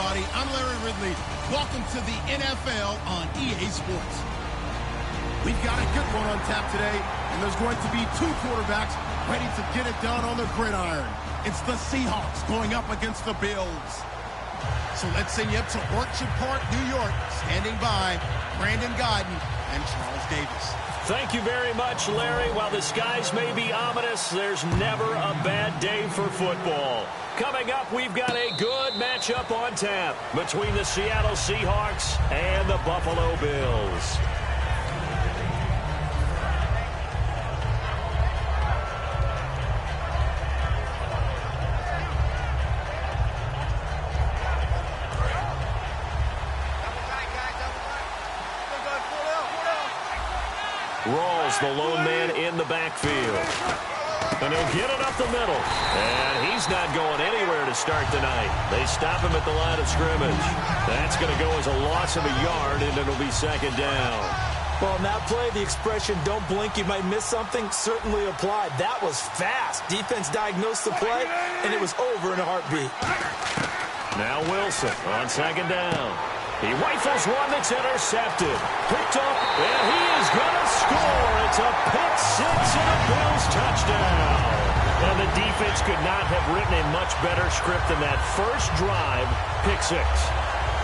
everybody. I'm Larry Ridley. Welcome to the NFL on EA Sports. We've got a good one on tap today, and there's going to be two quarterbacks ready to get it done on the gridiron. It's the Seahawks going up against the Bills. So let's send you up to Orchard Park, New York. Standing by, Brandon Godden and Charles Davis. Thank you very much, Larry. While the skies may be ominous, there's never a bad day for football. Coming up, we've got a good matchup on tap between the Seattle Seahawks and the Buffalo Bills. Rawls, the lone man in the backfield. And he'll get it up the middle. And he's not going anywhere to start tonight. They stop him at the line of scrimmage. That's going to go as a loss of a yard, and it'll be second down. Well, in that play, the expression, don't blink, you might miss something, certainly applied. That was fast. Defense diagnosed the play, and it was over in a heartbeat. Now Wilson on second down. He rifles one that's intercepted. Picked up, and he is going to score. It's a pick six and a Bills touchdown. And the defense could not have written a much better script than that first drive, pick six.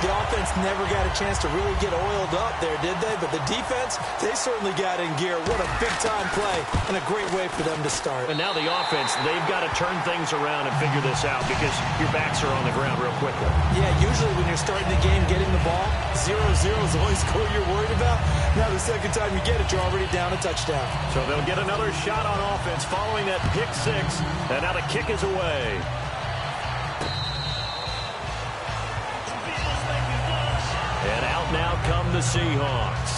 The offense never got a chance to really get oiled up there, did they? But the defense, they certainly got in gear. What a big-time play and a great way for them to start. And now the offense, they've got to turn things around and figure this out because your backs are on the ground real quickly. Yeah, usually when you're starting the game, getting the ball, 0-0 is always score you're worried about. Now the second time you get it, you're already down a touchdown. So they'll get another shot on offense following that pick six, and now the kick is away. And out now come the Seahawks.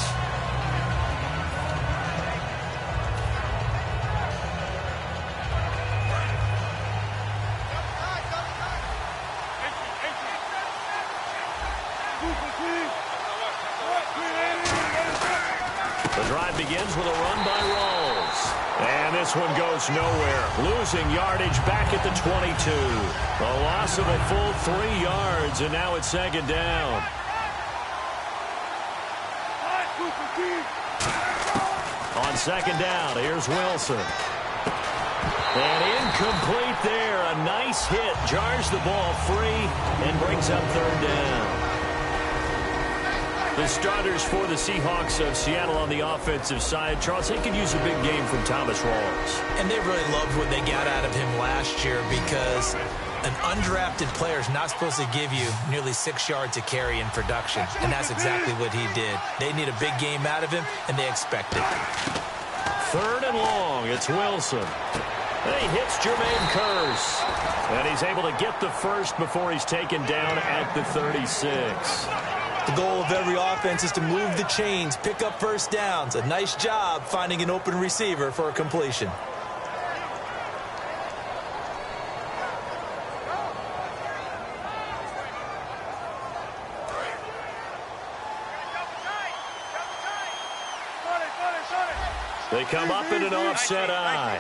The drive begins with a run by Rawls. And this one goes nowhere. Losing yardage back at the 22. A loss of a full 3 yards, and now it's second down. On second down, here's Wilson. And incomplete there. A nice hit. Jars the ball free and brings up third down. The starters for the Seahawks of Seattle on the offensive side. Charles, they could use a big game from Thomas Rawls. And they really loved what they got out of him last year because an undrafted player is not supposed to give you nearly 6 yards a carry in production. And that's exactly what he did. They need a big game out of him, and they expect it. Third and long. It's Wilson. And he hits Jermaine Kearse. And he's able to get the first before he's taken down at the 36. The goal of every offense is to move the chains, pick up first downs. A nice job finding an open receiver for a completion. They come up in an offset eye.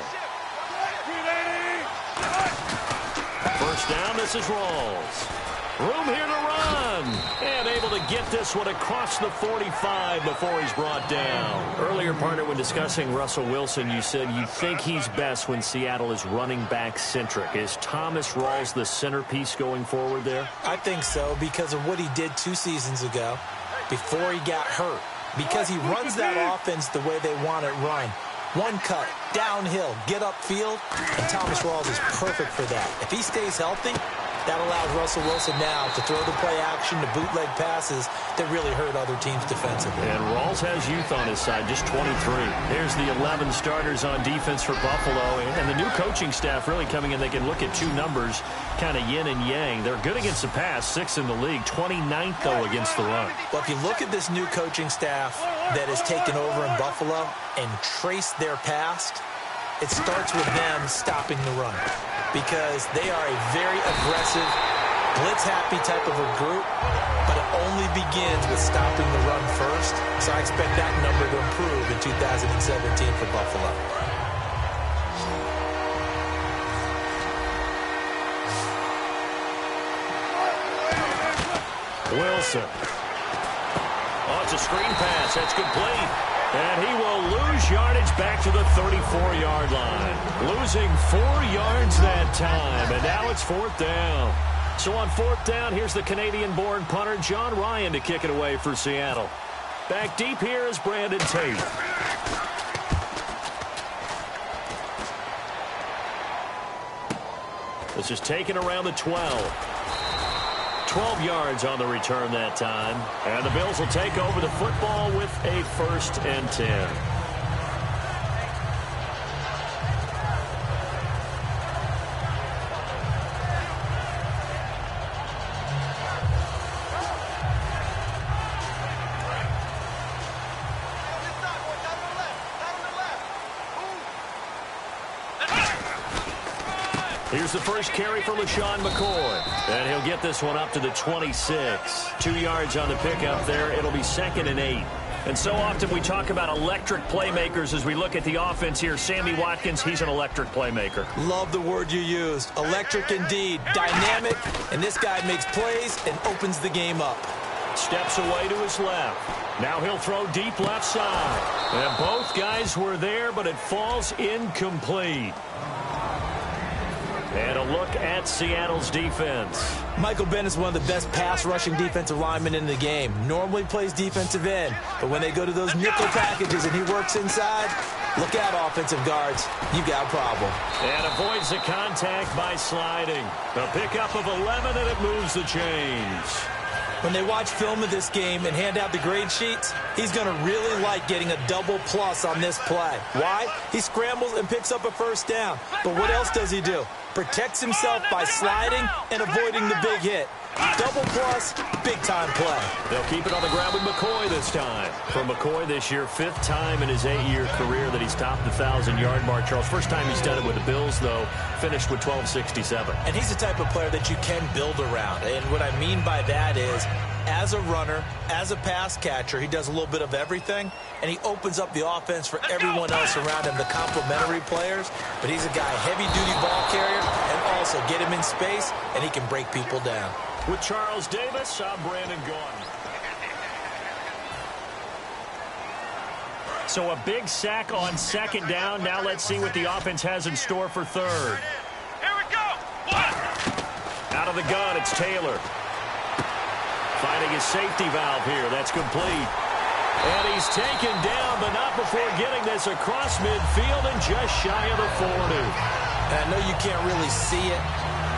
First down, this is Rawls. Room here to run. And able to get this one across the 45 before he's brought down. Earlier, partner, when discussing Russell Wilson, you said you think he's best when Seattle is running back centric. Is Thomas Rawls the centerpiece going forward there? I think so because of what he did 2 seasons ago before he got hurt. Because he runs that offense the way they want it run. One cut, downhill, get upfield, and Thomas Rawls is perfect for that. If he stays healthy, that allows Russell Wilson now to throw the play action, to bootleg passes that really hurt other teams defensively. And Rawls has youth on his side, just 23. There's the 11 starters on defense for Buffalo. And the new coaching staff really coming in. They can look at 2 numbers, kind of yin and yang. They're good against the pass, 6th in the league, 29th, though, against the run. Well, if you look at this new coaching staff that has taken over in Buffalo and trace their past, it starts with them stopping the run because they are a very aggressive, blitz-happy type of a group, but it only begins with stopping the run first. So I expect that number to improve in 2017 for Buffalo. Wilson. Oh, it's a screen pass. That's complete. And he will lose yardage back to the 34-yard line. Losing 4 yards that time, and now it's 4th down. So on 4th down, here's the Canadian-born punter, John Ryan, to kick it away for Seattle. Back deep here is Brandon Tate. This is taken around the 12. 12 yards on the return that time. And the Bills will take over the football with a 1st and 10. Here's the first carry for LaShawn McCoy. And he'll get this one up to the 26. 2 yards on the pickup there. It'll be 2nd and 8. And so often we talk about electric playmakers as we look at the offense here. Sammy Watkins, he's an electric playmaker. Love the word you used. Electric indeed. Dynamic. And this guy makes plays and opens the game up. Steps away to his left. Now he'll throw deep left side. And both guys were there, but it falls incomplete. And a look at Seattle's defense. Michael Bennett's one of the best pass-rushing defensive linemen in the game. Normally plays defensive end, but when they go to those nickel packages and he works inside, look out, offensive guards. You've got a problem. And avoids the contact by sliding. A pickup of 11, and it moves the chains. When they watch film of this game and hand out the grade sheets, he's going to really like getting a double plus on this play. Why? He scrambles and picks up a 1st down. But what else does he do? Protects himself by sliding and avoiding the big hit. Double plus, big-time play. They'll keep it on the ground with McCoy this time. For McCoy this year, 5th time in his 8-year career that he's topped the 1,000-yard mark. Charles, first time he's done it with the Bills, though, finished with 1267. And he's the type of player that you can build around. And what I mean by that is, as a runner, as a pass catcher, he does a little bit of everything, and he opens up the offense for everyone else around him, the complementary players. But he's a guy, heavy-duty ball carrier, and also get him in space, and he can break people down. With Charles Davis, I'm Brandon Gaudin. So a big sack on 2nd down. Now let's see what the offense has in store for 3rd. Here we go. One. Out of the gun, it's Taylor. Finding his safety valve here. That's complete. And he's taken down, but not before getting this across midfield and just shy of the 40. And I know you can't really see it,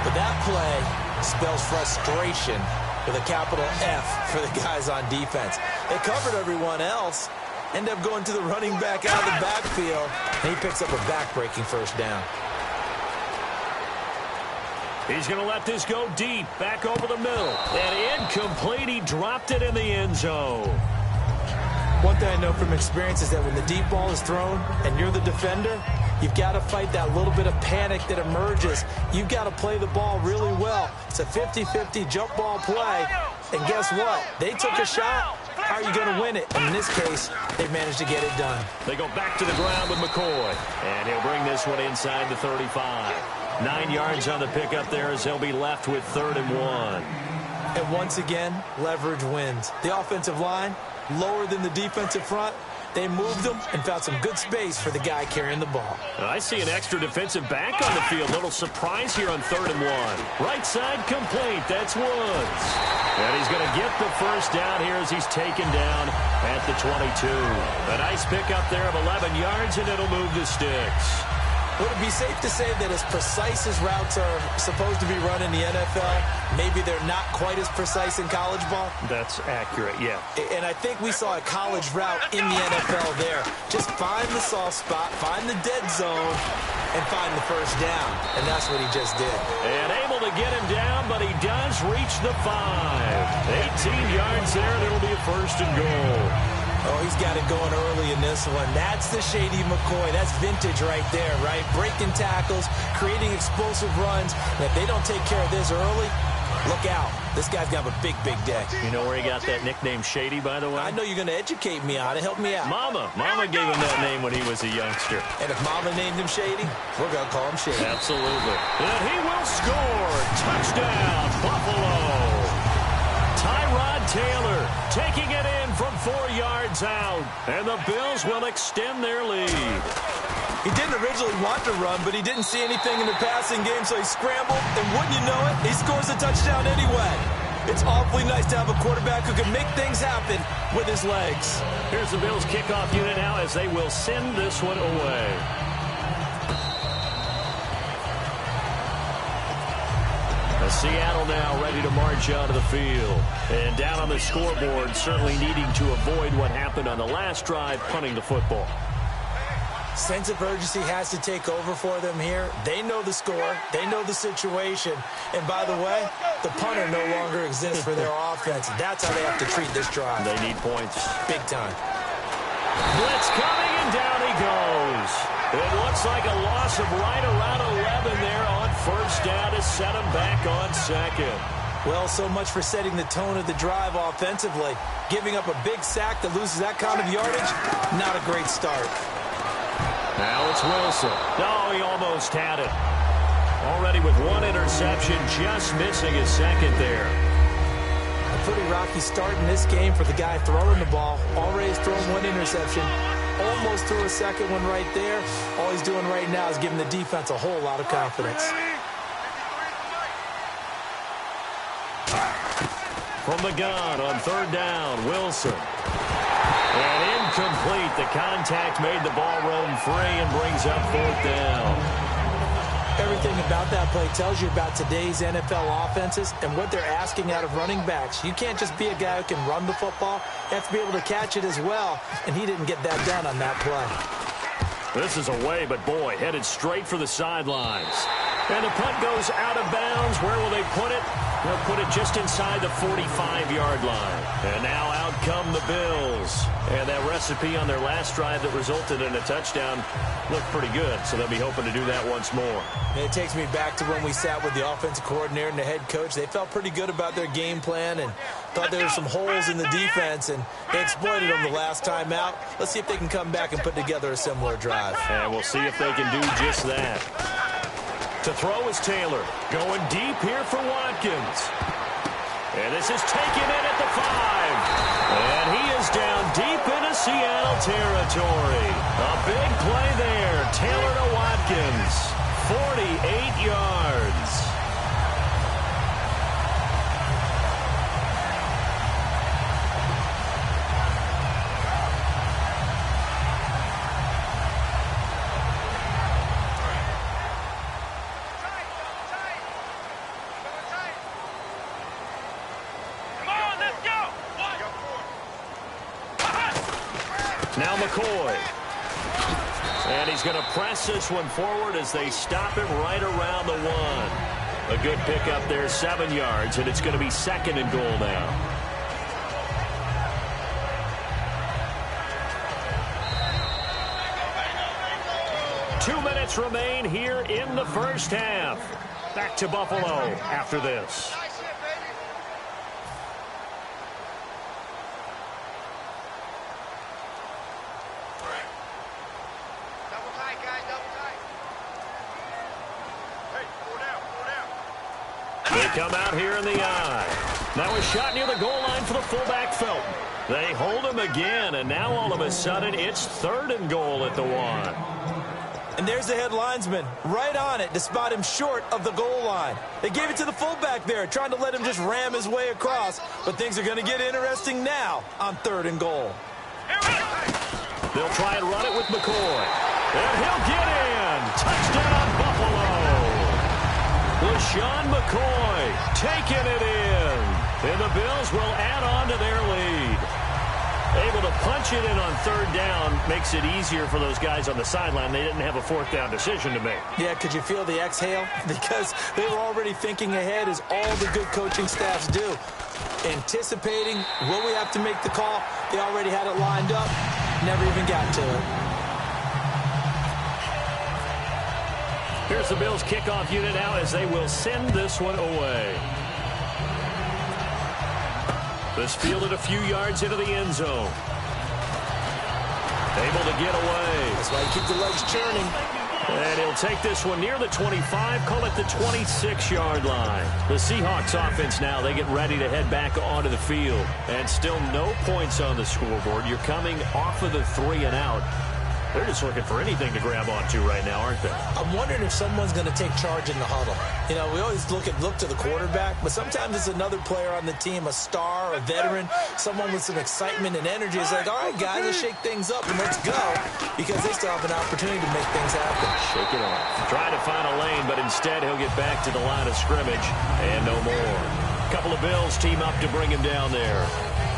but that play spells frustration with a capital F for the guys on defense. They covered everyone else, end up going to the running back out of the backfield, and he picks up a back-breaking 1st down. He's going to let this go deep, back over the middle. And incomplete, he dropped it in the end zone. One thing I know from experience is that when the deep ball is thrown and you're the defender, you've got to fight that little bit of panic that emerges. You've got to play the ball really well. It's a 50-50 jump ball play. And guess what? They took a shot. How are you going to win it? And in this case, they managed to get it done. They go back to the ground with McCoy. And he'll bring this one inside the 35. 9 yards on the pickup there as they'll be left with 3rd and 1. And once again, leverage wins. The offensive line, lower than the defensive front. They moved them and found some good space for the guy carrying the ball. I see an extra defensive back on the field. Little surprise here on 3rd and 1. Right side complete. That's Woods. And he's going to get the 1st down here as he's taken down at the 22. A nice pickup there of 11 yards, and it'll move the sticks. Would it be safe to say that as precise as routes are supposed to be run in the NFL, maybe they're not quite as precise in college ball? That's accurate, yeah. And I think we saw a college route in the NFL there. Just find the soft spot, find the dead zone, and find the 1st down. And that's what he just did. And able to get him down, but he does reach the 5. 18 yards there, and it'll be a 1st and goal. Oh, he's got it going early in this one. That's the Shady McCoy. That's vintage right there, right? Breaking tackles, creating explosive runs. And if they don't take care of this early, look out. This guy's got a big, big day. You know where he got that nickname Shady, by the way? I know you're going to educate me on it. Help me out. Mama gave him that name when he was a youngster. And if Mama named him Shady, we're going to call him Shady. Absolutely. And he will score. Touchdown, Buffalo. Tyrod Taylor taking it in from 4 yards out. And the Bills will extend their lead. He didn't originally want to run, but he didn't see anything in the passing game, so he scrambled. And wouldn't you know it, he scores a touchdown anyway. It's awfully nice to have a quarterback who can make things happen with his legs. Here's the Bills kickoff unit now as they will send this one away. Seattle now ready to march onto the field. And down on the scoreboard, certainly needing to avoid what happened on the last drive, punting the football. Sense of urgency has to take over for them here. They know the score. They know the situation. And by the way, the punter no longer exists for their offense. That's how they have to treat this drive. They need points. Big time. Blitz coming, and down he goes. It looks like a loss of right around 11 there on first down to set him back on second. Well, so much for setting the tone of the drive offensively. Giving up a big sack that loses that kind of yardage, not a great start. Now it's Wilson. No, he almost had it. Already with one interception, just missing his second there. A pretty rocky start in this game for the guy throwing the ball. Already has thrown one interception. Almost threw a second one right there. All he's doing right now is giving the defense a whole lot of confidence. From the gun on third down, Wilson. And incomplete. The contact made the ball roam free and brings up fourth down. Everything about that play tells you about today's NFL offenses and what they're asking out of running backs. You can't just be a guy who can run the football. You have to be able to catch it as well, and he didn't get that done on that play. This is away, but boy, headed straight for the sidelines. And the punt goes out of bounds. Where will they put it? They'll put it just inside the 45-yard line. And now out come the Bills. And that recipe on their last drive that resulted in a touchdown looked pretty good, so they'll be hoping to do that once more. And it takes me back to when we sat with the offensive coordinator and the head coach. They felt pretty good about their game plan and thought there were some holes in the defense, and they exploited them the last time out. Let's see if they can come back and put together a similar drive. And we'll see if they can do just that. To throw is Taylor. Going deep here for Watkins. And this is taken in at the 5. And he is down deep into Seattle territory. A big play there. Taylor to Watkins. 48 yards. Now McCoy. And he's going to press this one forward as they stop him right around the 1. A good pickup there, 7 yards, and it's going to be second and goal now. Two minutes remain here in the first half. Back to Buffalo after this. Come out here in the eye. Now a shot near the goal line for the fullback, Felton. They hold him again, and now all of a sudden it's third and goal at the 1. And there's the head linesman right on it to spot him short of the goal line. They gave it to the fullback there, trying to let him just ram his way across. But things are going to get interesting now on third and goal. They'll try and run it with McCoy. And he'll get in. Touchdown, Buffalo. LaShawn McCoy taking it in. And the Bills will add on to their lead. Able to punch it in on third down makes it easier for those guys on the sideline. They didn't have a fourth down decision to make. Yeah, could you feel the exhale? Because they were already thinking ahead, as all the good coaching staffs do. Anticipating, will we have to make the call? They already had it lined up. Never even got to it. Here's the Bills kickoff unit now as they will send this one away. This fielded a few yards into the end zone. Able to get away. That's why you keep the legs churning. And he'll take this one near the 25, call it the 26-yard line. The Seahawks offense now, they get ready to head back onto the field. And still no points on the scoreboard. You're coming off of the 3 and out. They're just looking for anything to grab onto right now, aren't they? I'm wondering if someone's going to take charge in the huddle. You know, we always look to the quarterback, but sometimes it's another player on the team, a star, a veteran, someone with some excitement and energy. It's like, all right, guys, let's shake things up and let's go, because they still have an opportunity to make things happen. Shake it off. Trying to find a lane, but instead he'll get back to the line of scrimmage and no more. A couple of Bills team up to bring him down there.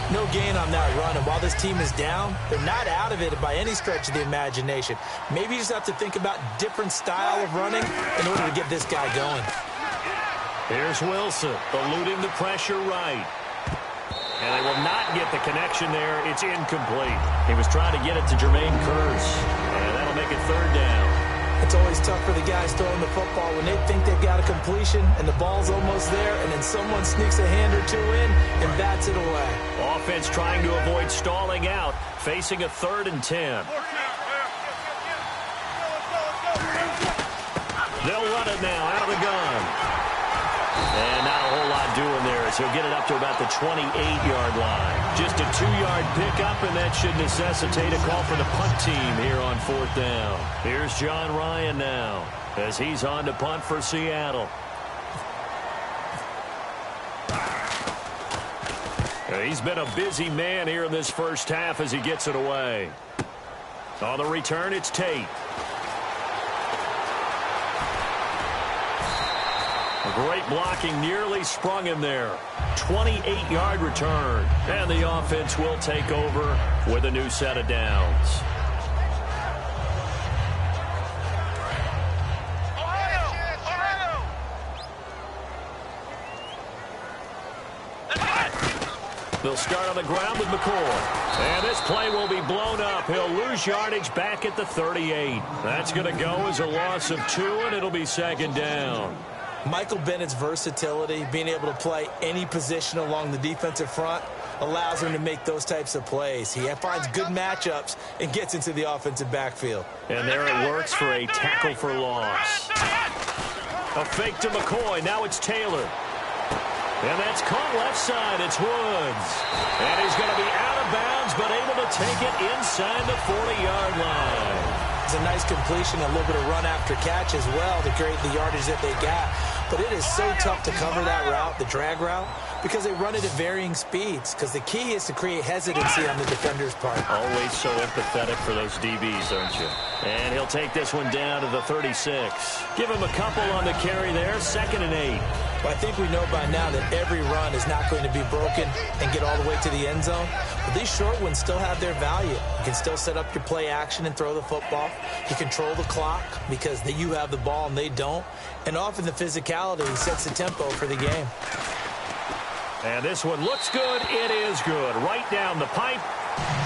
No gain on that run, and while this team is down, they're not out of it by any stretch of the imagination. Maybe you just have to think about different style of running in order to get this guy going. Here's Wilson, eluding the pressure right. And they will not get the connection there. It's incomplete. He was trying to get it to Jermaine Kearse, and that'll make it 3rd down. It's always tough for the guys throwing the football when they think they've got a completion and the ball's almost there, and then someone sneaks a hand or two in and bats it away. Offense trying to avoid stalling out, facing a 3rd and 10. They'll run it now out of the gun. And not a whole lot doing there as he'll get it up to about the 28-yard line. Just a 2-yard pickup, and that should necessitate a call for the punt team here on 4th down. Here's John Ryan now as he's on to punt for Seattle. He's been a busy man here in this first half as he gets it away. On the return, it's Tate. Great blocking, nearly sprung him there. 28-yard return. And the offense will take over with a new set of downs. They'll start on the ground with McCoy. And this play will be blown up. He'll lose yardage back at the 38. That's going to go as a loss of 2, and it'll be 2nd down. Michael Bennett's versatility, being able to play any position along the defensive front, allows him to make those types of plays. He finds good matchups and gets into the offensive backfield. And there it works for a tackle for loss. A fake to McCoy. Now it's Taylor. And that's caught left side. It's Woods. And he's going to be out of bounds, but able to take it inside the 40-yard line. It's a nice completion, a little bit of run after catch as well to create the yardage that they got. But it is so tough to cover that route, the drag route, because they run it at varying speeds. Because the key is to create hesitancy on the defender's part. Always so empathetic for those DBs, aren't you? And he'll take this one down to the 36. Give him a couple on the carry there, 2nd and 8. Well, I think we know by now that every run is not going to be broken and get all the way to the end zone. But these short ones still have their value. You can still set up your play action and throw the football. You control the clock because you have the ball and they don't. And often the physicality sets the tempo for the game. And this one looks good. It is good. Right down the pipe.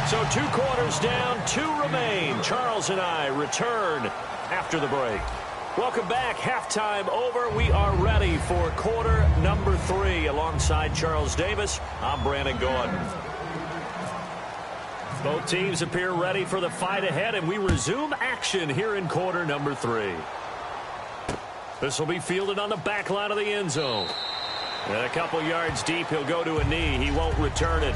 So 2 quarters down, 2 remain. Charles and I return after the break. Welcome back. Halftime over. We are ready for quarter number 3. Alongside Charles Davis, I'm Brandon Gordon. Both teams appear ready for the fight ahead, and we resume action here in quarter number 3. This will be fielded on the back line of the end zone. And a couple yards deep, he'll go to a knee. He won't return it.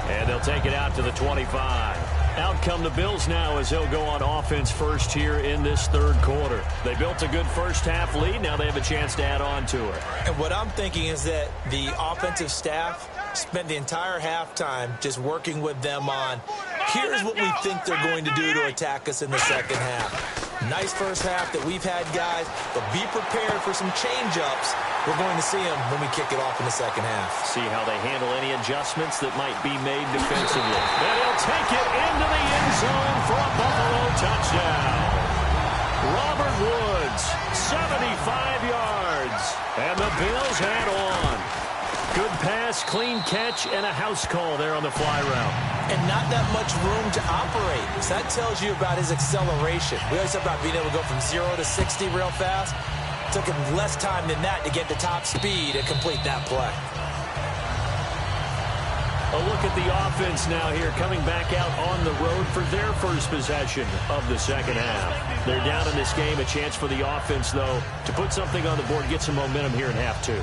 And they'll take it out to the 25. Out come the Bills now as they'll go on offense first here in this 3rd quarter. They built a good first-half lead. Now they have a chance to add on to it. And what I'm thinking is that the offensive staff spent the entire halftime just working with them on, here's what we think they're going to do to attack us in the second half. Nice first half that we've had, guys, but be prepared for some change-ups. We're going to see them when we kick it off in the second half. See how they handle any adjustments that might be made defensively. And he'll take it into the end zone for a Buffalo touchdown. Robert Woods, 75 yards. And the Bills head on. Good pass, clean catch, and a house call there on the fly route. And not that much room to operate. So that tells you about his acceleration. We always talk about being able to go from 0 to 60 real fast. It took him less time than that to get to top speed and complete that play. A look at the offense now here, coming back out on the road for their first possession of the second half. They're down in this game. A chance for the offense, though, to put something on the board, get some momentum here in half two.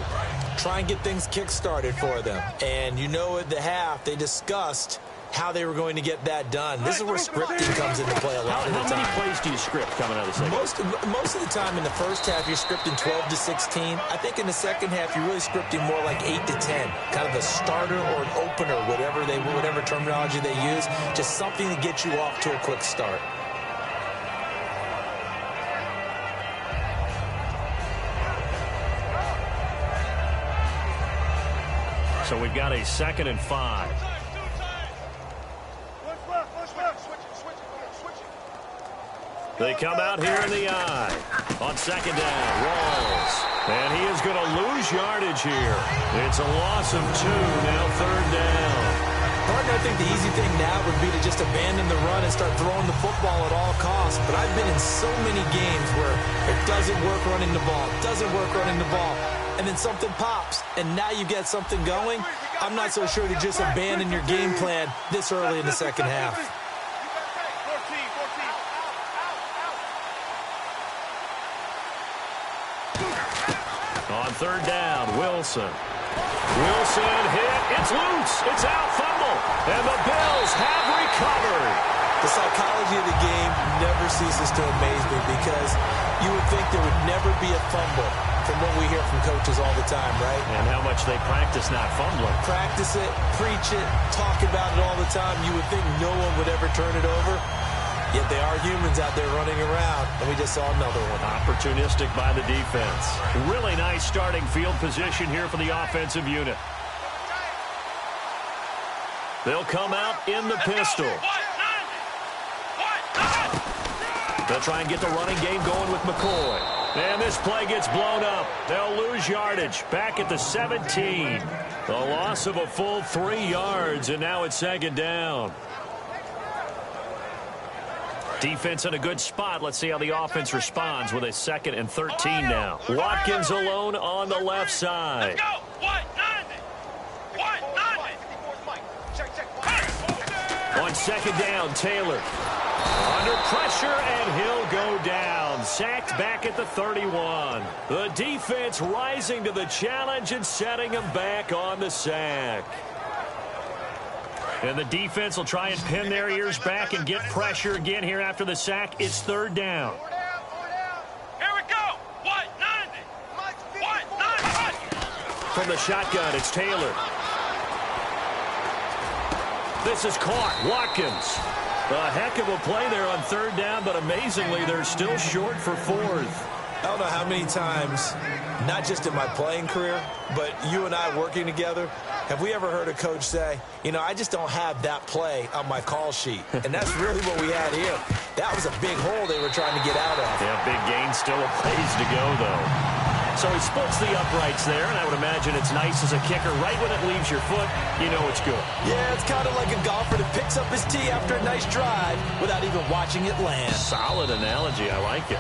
Try and get things kick-started for them. And you know at the half, they discussed how they were going to get that done. This is where scripting comes into play a lot of the time. How many plays do you script coming out of the second? Most of the time in the first half, you're scripting 12 to 16. I think in the second half, you're really scripting more like 8 to 10. Kind of a starter or an opener, whatever terminology they use. Just something to get you off to a quick start. So we've got a 2nd and 5. They come out here in the eye. On second down, Rawls. And he is going to lose yardage here. It's a loss of 2, now 3rd down. Partner, I think the easy thing now would be to just abandon the run and start throwing the football at all costs. But I've been in so many games where it doesn't work running the ball, and then something pops, and now you get something going. I'm not so sure to just abandon your game plan this early in the second half. On 3rd down, Wilson. Wilson hit. It's loose. It's out. Fumble. And the Bills have recovered. The psychology of the game never ceases to amaze me because you would think there would never be a fumble from what we hear from coaches all the time, right? And how much they practice not fumbling. Practice it, preach it, talk about it all the time. You would think no one would ever turn it over. Yet they are humans out there running around, and we just saw another one. Opportunistic by the defense. Really nice starting field position here for the offensive unit. They'll come out in the pistol. They'll try and get the running game going with McCoy. And this play gets blown up. They'll lose yardage back at the 17. A loss of a full 3 yards, and now it's 2nd down. Defense in a good spot. Let's see how the offense responds with a 2nd and 13 now. Watkins alone on the left side. On 2nd down, Taylor. Under pressure, and he'll go down. Sacked back at the 31. The defense rising to the challenge and setting him back on the sack. And the defense will try and pin their ears back and get pressure again here after the sack. It's 3rd down. Here we go. 190. From the shotgun, it's Taylor. This is caught. Watkins. A heck of a play there on 3rd down, but amazingly, they're still short for 4th. I don't know how many times, not just in my playing career, but you and I working together, have we ever heard a coach say, you know, I just don't have that play on my call sheet. And that's really what we had here. That was a big hole they were trying to get out of. Yeah, big gain, still a ways to go, though. So he splits the uprights there, and I would imagine it's nice as a kicker. Right when it leaves your foot, you know it's good. Yeah, it's kind of like a golfer that picks up his tee after a nice drive without even watching it land. Solid analogy. I like it.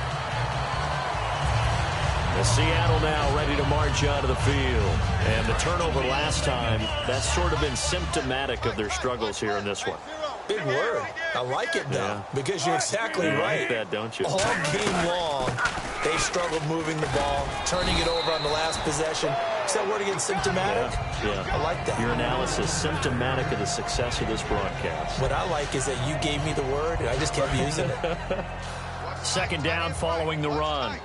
The Seattle now ready to march out of the field. And the turnover last time, that's sort of been symptomatic of their struggles here in this one. Big word. I like it, though, because you're exactly right. Like that, don't you? All game long, they struggled moving the ball, turning it over on the last possession. Is that word again, symptomatic? Yeah. I like that. Your analysis, symptomatic of the success of this broadcast. What I like is that you gave me the word, and I just kept using it. 2nd down following the run.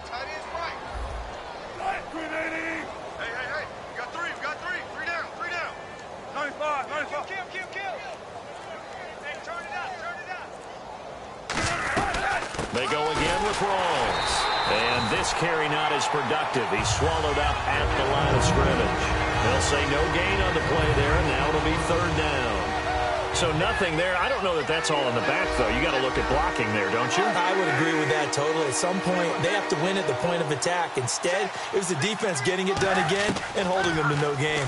They go again with Rawls. And this carry not as productive. He's swallowed up at the line of scrimmage. They'll say no gain on the play there, and now it'll be 3rd down. So nothing there. I don't know that that's all in the back, though. You got to look at blocking there, don't you? I would agree with that totally. At some point, they have to win at the point of attack. Instead, it was the defense getting it done again and holding them to no gain.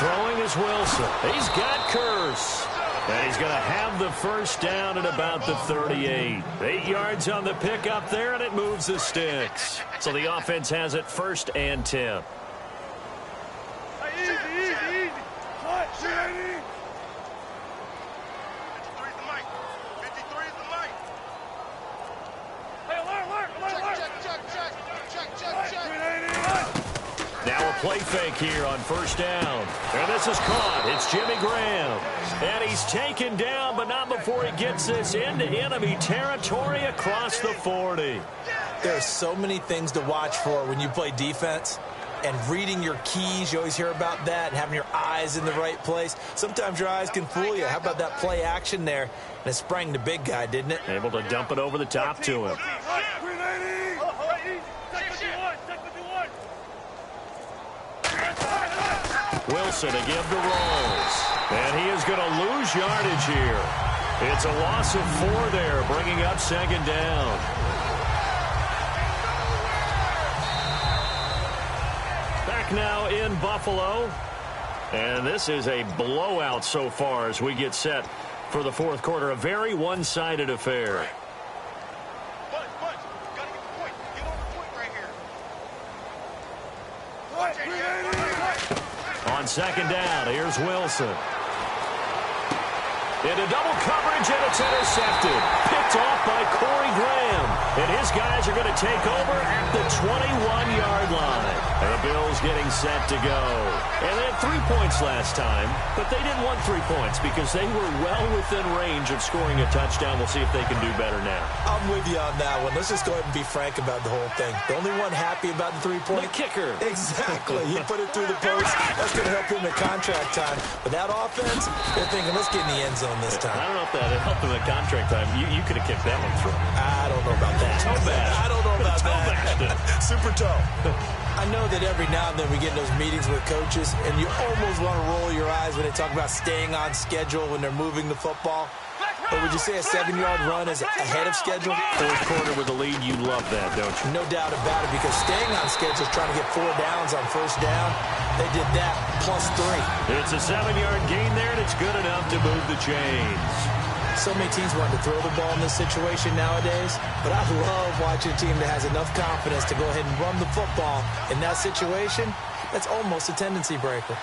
Throwing is Wilson. He's got Curse. And he's going to have the 1st down at about the 38. 8 yards on the pickup there, and it moves the sticks. So the offense has it 1st and 10. Now a play fake here on first down. And this is caught. It's Jimmy Graham. And he's taken down, but not before he gets this into enemy territory across the 40. There are so many things to watch for when you play defense. And reading your keys, you always hear about that, and having your eyes in the right place. Sometimes your eyes can fool you. How about that play action there? And it sprang the big guy, didn't it? Able to dump it over the top to him. Wilson again to Rolls. And he is going to lose yardage here. It's a loss of 4 there, bringing up second down. Back now in Buffalo. And this is a blowout so far as we get set for the fourth quarter. A very one-sided affair. On second down, here's Wilson. Into double coverage, and it's intercepted. Picked off by Corey Graham. And his guys are going to take over at the 21-yard line. And the Bills getting set to go. And they had 3 points last time, but they didn't want 3 points because they were well within range of scoring a touchdown. We'll see if they can do better now. I'm with you on that one. Let's just go ahead and be frank about the whole thing. The only one happy about the 3-point? The kicker. Exactly. He put it through the post. That's going to help him in contract time. But that offense, they're thinking, let's get in the end zone this time. I don't know if that helped him in contract time. You could have kicked that one through. I don't know about that. Toe bash. I don't know about that. Super toe. I know that every now and then we get in those meetings with coaches, and you almost want to roll your eyes when they talk about staying on schedule when they're moving the football. But would you say a 7-yard run is ahead of schedule? Fourth quarter with the lead, you love that, don't you? No doubt about it, because staying on schedule is trying to get 4 downs on first down. They did that plus 3. It's a 7-yard gain there, and it's good enough to move the chains. So many teams want to throw the ball in this situation nowadays, but I love watching a team that has enough confidence to go ahead and run the football. In that situation, that's almost a tendency breaker.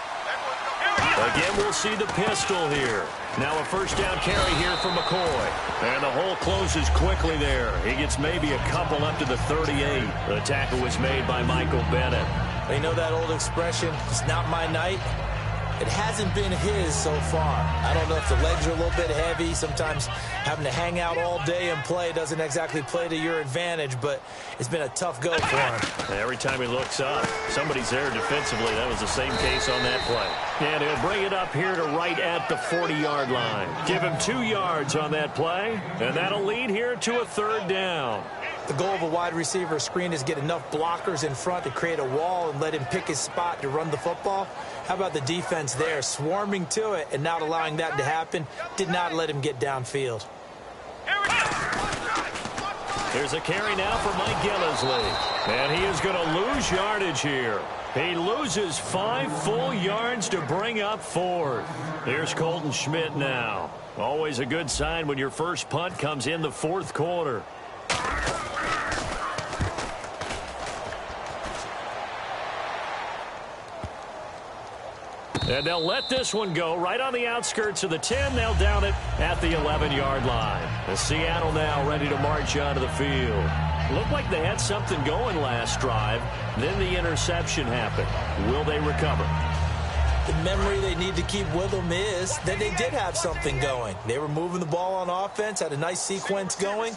Again, we'll see the pistol here. Now a first down carry here for McCoy. And the hole closes quickly there. He gets maybe a couple up to the 38. The tackle was made by Michael Bennett. They know that old expression, it's not my night. It hasn't been his so far. I don't know if the legs are a little bit heavy. Sometimes having to hang out all day and play doesn't exactly play to your advantage, but it's been a tough go for him. Every time he looks up, somebody's there defensively. That was the same case on that play. And he'll bring it up here to right at the 40-yard line. Give him 2 yards on that play, and that'll lead here to a third down. The goal of a wide receiver screen is get enough blockers in front to create a wall and let him pick his spot to run the football. How about the defense there, swarming to it and not allowing that to happen? Did not let him get downfield. Here's a carry now for Mike Gillisley. And he is going to lose yardage here. He loses 5 full yards to bring up 4th. Here's Colton Schmidt now. Always a good sign when your first punt comes in the 4th quarter. And they'll let this one go right on the outskirts of the 10. They'll down it at the 11-yard line. And Seattle now ready to march onto the field. Looked like they had something going last drive. Then the interception happened. Will they recover? The memory they need to keep with them is that they did have something going. They were moving the ball on offense, had a nice sequence going.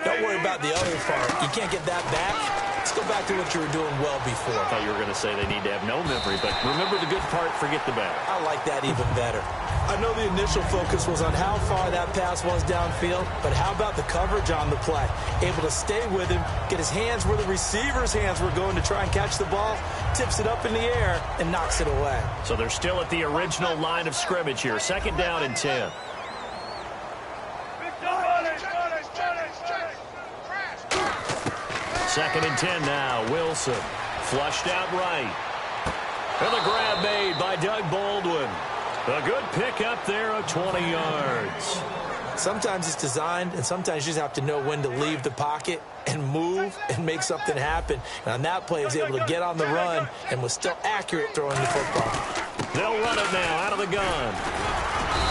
Don't worry about the other part. You can't get that back. Let's go back to what you were doing well before. I thought you were going to say they need to have no memory, but remember the good part, forget the bad. I like that even better. I know the initial focus was on how far that pass was downfield, but how about the coverage on the play? Able to stay with him, get his hands where the receiver's hands were going to try and catch the ball, tips it up in the air, and knocks it away. So they're still at the original line of scrimmage here. Second down and 10. Second and 10 now. Wilson flushed out right. And the grab made by Doug Baldwin. A good pick up there of 20 yards. Sometimes it's designed, and sometimes you just have to know when to leave the pocket and move and make something happen. And on that play, he was able to get on the run and was still accurate throwing the football. They'll run it now out of the gun.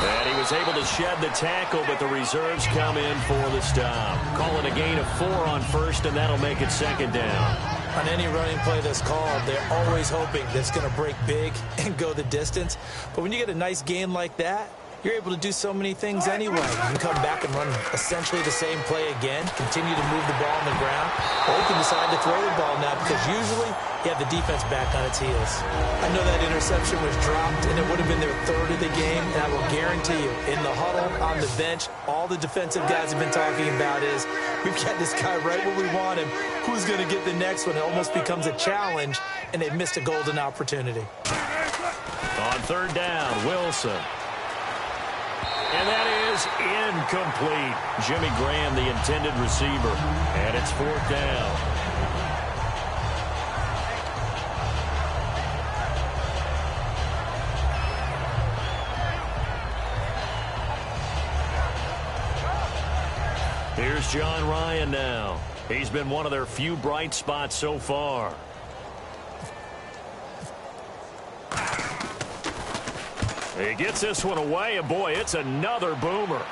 And he was able to shed the tackle, but the reserves come in for the stop. Call it a gain of 4 on first, and that'll make it second down. On any running play that's called, they're always hoping that it's going to break big and go the distance. But when you get a nice gain like that, you're able to do so many things anyway. You can come back and run essentially the same play again, continue to move the ball on the ground, or you can decide to throw the ball now because usually you have the defense back on its heels. I know that interception was dropped, and it would have been their third of the game, and I will guarantee you, in the huddle, on the bench, all the defensive guys have been talking about is, we've got this guy right where we want him. Who's going to get the next one? It almost becomes a challenge, and they've missed a golden opportunity. On third down, Wilson. And that is incomplete. Jimmy Graham, the intended receiver. And it's fourth down. Here's John Ryan now. He's been one of their few bright spots so far. He gets this one away, and boy, it's another boomer.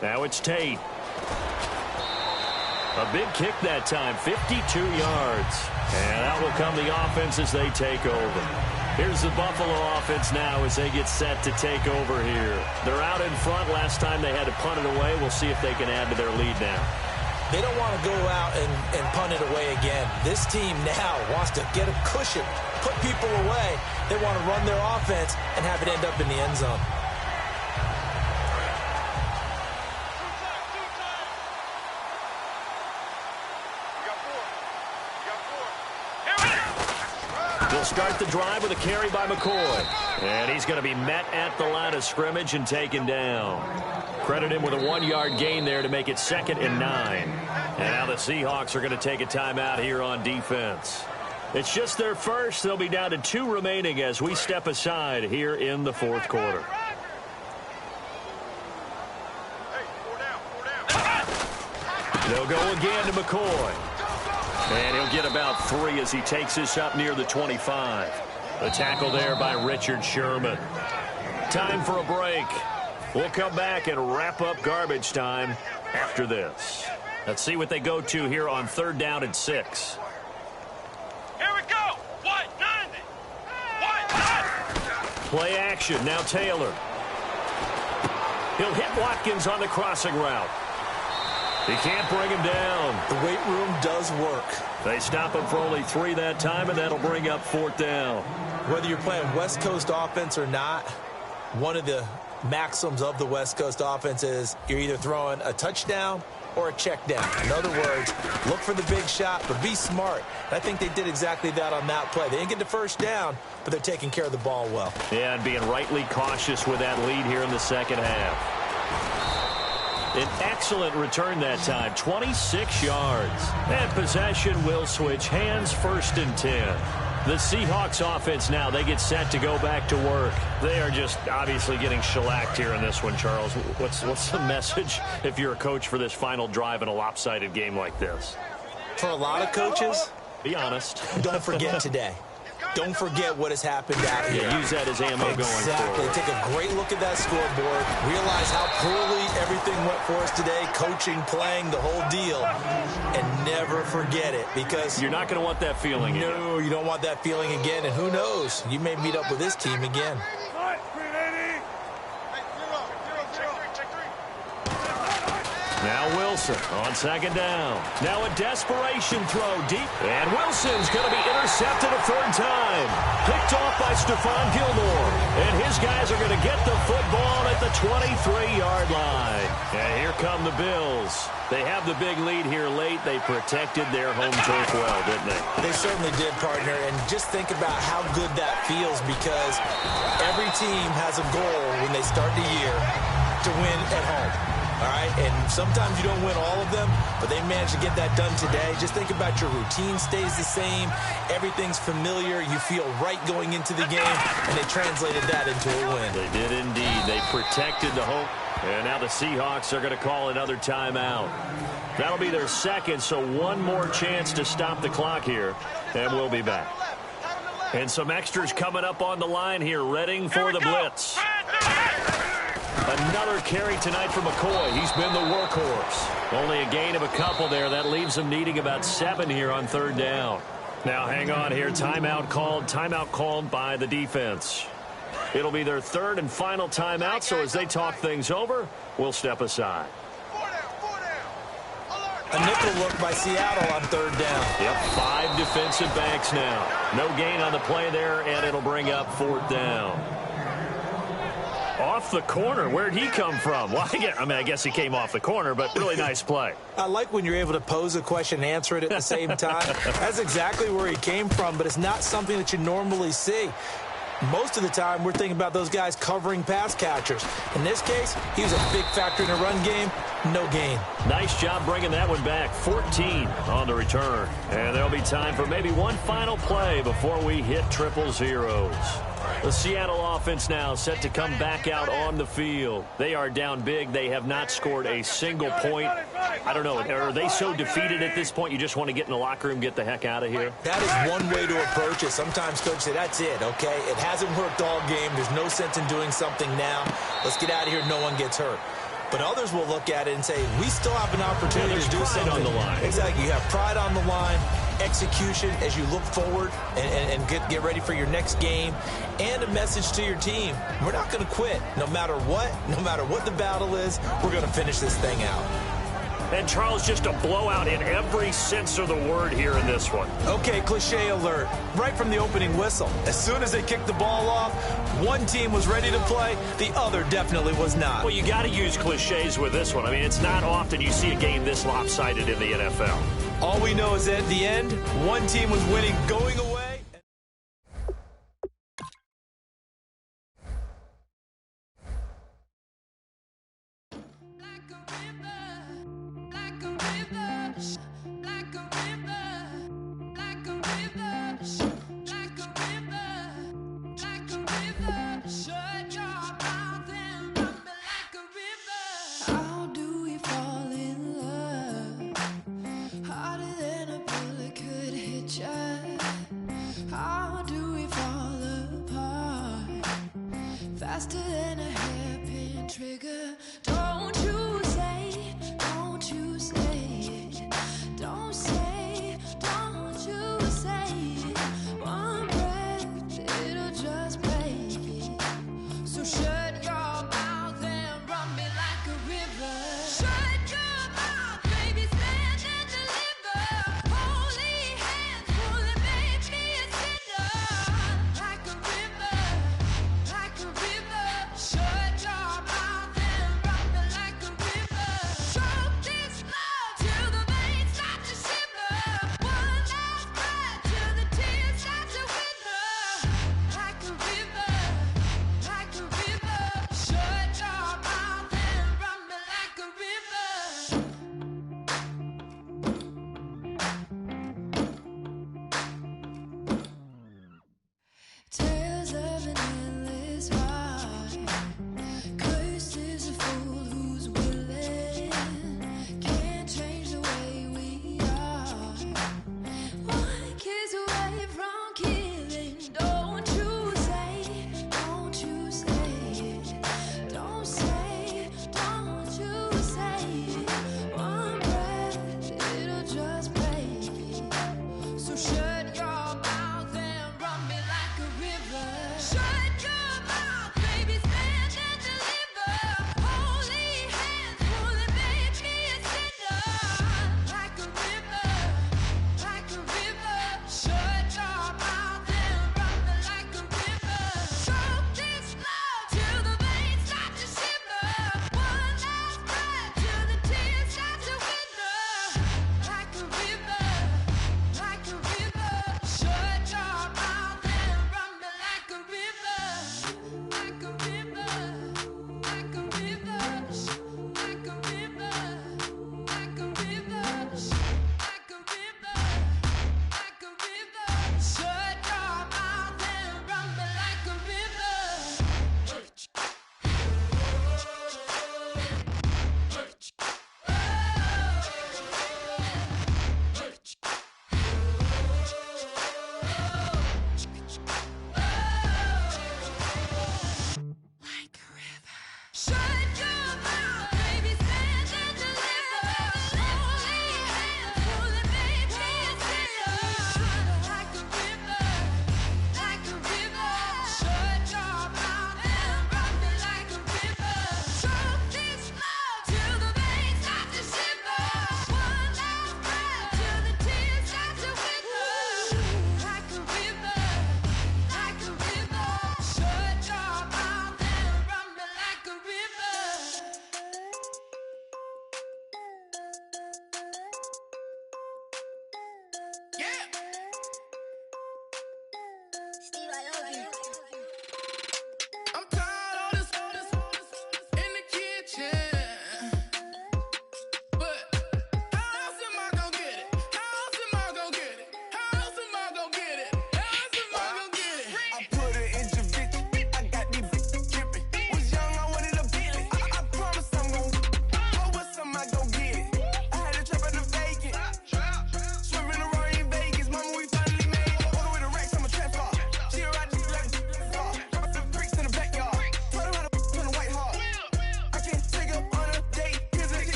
Now it's Tate. A big kick that time, 52 yards. And out will come the offense as they take over. Here's the Buffalo offense now as they get set to take over here. They're out in front. Last time they had to punt it away. We'll see if they can add to their lead now. They don't want to go out and punt it away again. This team now wants to get a cushion, put people away. They want to run their offense and have it end up in the end zone. They'll start the drive with a carry by McCoy. And he's going to be met at the line of scrimmage and taken down. Credit him with a 1-yard gain there to make it 2nd and 9. And now the Seahawks are going to take a timeout here on defense. It's just their first. They'll be down to 2 remaining as we step aside here in the fourth quarter. They'll go again to McCoy. And he'll get about 3 as he takes this up near the 25. The tackle there by Richard Sherman. Time for a break. We'll come back and wrap up garbage time after this. Let's see what they go to here on 3rd down and 6. Here we go. White 90. White 90. Play action. Now Taylor. He'll hit Watkins on the crossing route. He can't bring him down. The weight room does work. They stop him for only 3 that time, and that'll bring up 4th down. Whether you're playing West Coast offense or not, one of the maxims of the West Coast offense is you're either throwing a touchdown or a check down. In other words, look for the big shot, but be smart. I think they did exactly that on that play. They didn't get the first down, but they're taking care of the ball well. Yeah, and being rightly cautious with that lead here in the second half. An excellent return that time, 26 yards. And possession will switch hands, 1st and 10. The Seahawks offense now, they get set to go back to work. They are just obviously getting shellacked here in this one, Charles. What's the message if you're a coach for this final drive in a lopsided game like this? For a lot of coaches, be honest. Don't forget today. Don't forget what has happened out here. Yeah, use that as ammo going forward. Exactly. Take a great look at that scoreboard. Realize how poorly everything went for us today. Coaching, playing, the whole deal. And never forget it because you're not going to want that feeling again. No, you don't want that feeling again. And who knows? You may meet up with this team again. Now Wilson on 2nd down. Now a desperation throw deep. And Wilson's going to be intercepted a 3rd time. Picked off by Stephon Gilmore. And his guys are going to get the football at the 23-yard line. And here come the Bills. They have the big lead here late. They protected their home turf well, didn't they? They certainly did, partner. And just think about how good that feels because every team has a goal when they start the year to win at home. All right, and sometimes you don't win all of them, but they managed to get that done today. Just think about your routine stays the same. Everything's familiar. You feel right going into the game, and they translated that into a win. They did indeed. They protected the home. And now the Seahawks are going to call another timeout. That'll be their second, so one more chance to stop the clock here, and we'll be back. And some extras coming up on the line here, readying for the blitz. Another carry tonight for McCoy. He's been the workhorse. Only a gain of a couple there. That leaves him needing about 7 here on third down. Now hang on here. Timeout called by the defense. It'll be their third and final timeout, so as they talk things over, we'll step aside. A nickel look by Seattle on third down. Yep, 5 defensive backs now. No gain on the play there, and it'll bring up fourth down. Off the corner. Where'd he come from? Well, I guess he came off the corner, but really nice play. I like when you're able to pose a question and answer it at the same time. That's exactly where he came from, but it's not something that you normally see. Most of the time, we're thinking about those guys covering pass catchers. In this case, he was a big factor in the run game. No gain. Nice job bringing that one back. 14 on the return. And there'll be time for maybe one final play before we hit triple zeros. The Seattle offense now set to come back out on the field. They are down big. They have not scored a single point. I don't know. Are they so defeated at this point you just want to get in the locker room, get the heck out of here? That is one way to approach it. Sometimes coaches say, that's it, okay? It hasn't worked all game. There's no sense in doing something now. Let's get out of here. No one gets hurt. But others will look at it and say, we still have an opportunity to do something. On the line. Exactly. You have pride on the line, execution as you look forward and get ready for your next game, and a message to your team. We're not going to quit. No matter what the battle is, we're going to finish this thing out. And Charles, just a blowout in every sense of the word here in this one. Okay, cliche alert. Right from the opening whistle. As soon as they kicked the ball off, one team was ready to play, the other definitely was not. Well, you got to use cliches with this one. I mean, it's not often you see a game this lopsided in the NFL. All we know is that at the end, one team was winning going away. Faster than a hairpin trigger. Don't you say it.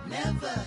Never.